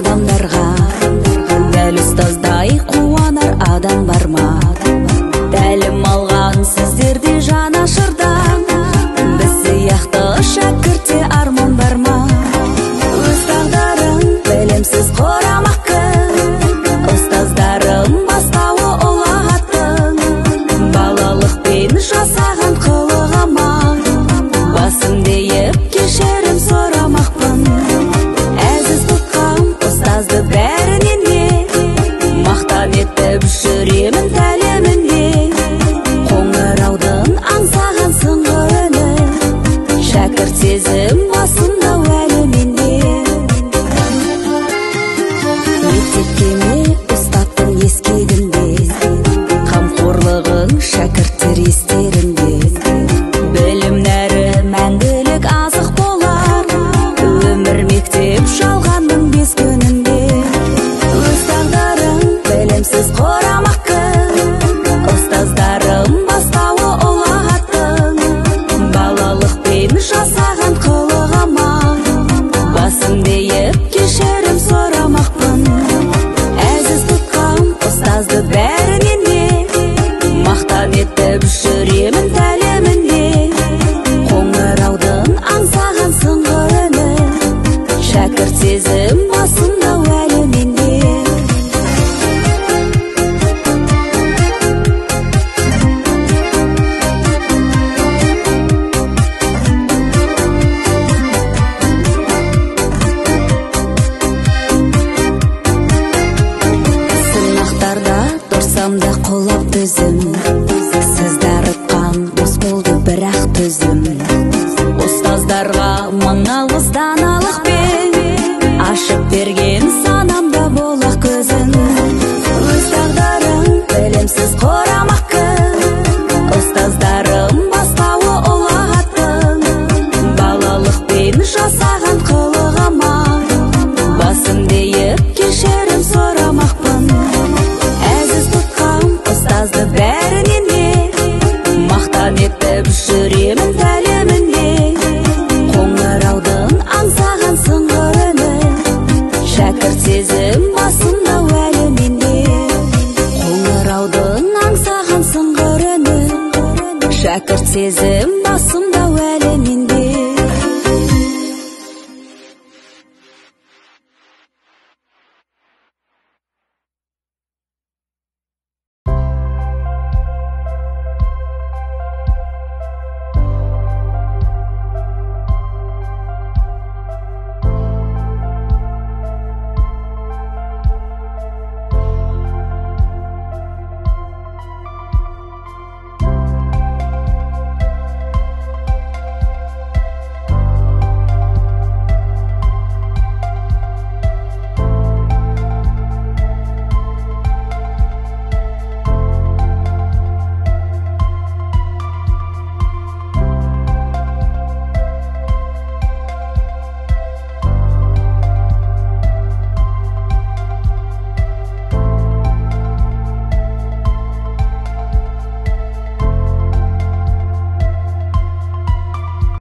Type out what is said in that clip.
адамдарға, дәл ұстаздай қуанар адам бар ма? Тәлім алған сіздерде жанашырдан, біз сияқты шәкіртте арман бар ма? Өз тағдырын білімсіз құрамақ кім? Ұстаздарым бастауы ұлағаттың, балалықпен жасаған қылығыма басым дейіп кешірім сұрамақпын. Әзіз тұтқам ұстазды бәрінен де, мақтан етіп жүремін тәлімінде. Қоңыраудың аңсаған сыңғыр үні, шәкірт сезім басымда әлі менде. Мектепке ме ұстаттың ескегінде, қамқорлығың шәкірттер естерінде. Білім нәрі мәңгілік азық болар, өмір мектеп жалғанның бес күнінде. Өз тағдырың білімсіз құрамақ кім? Ұстаздарым бастауы ұлағаттың, балалықпен жасаған қылығыма басым дейіп кешірім сұрамақпын. Әзіз тұтқам ұстазды бәрінен де, мақтан етіп жүремін тәлімінде. Қоңыраудың аңсаған сыңғыр үні, шәкірт сезім басымда әлі менде. Сынақтарда тұрсам да қолап төзім, сіз дарытқан дос болды бірақ төзім. Ұстаздарға мың алғыс даналықпен, ашып берген санамда болақ көзін. Өз тағдырың білімсіз құрамақ кім? Ұстаздарым бастауы ұлағаттың, балалықпен жасаған қылығыма басым дейіп кешірім сұрамақпын. Әзіз тұтқам ұстазды бәрінен де, мақтан етіп жүремін тәлімінде. Қоңыраудың аңсаған сыңғыр үні, шәкірт сезім басымда әлі менде. Қоңыраудың аңсаған сыңғыр үні, шәкірт сезім басымда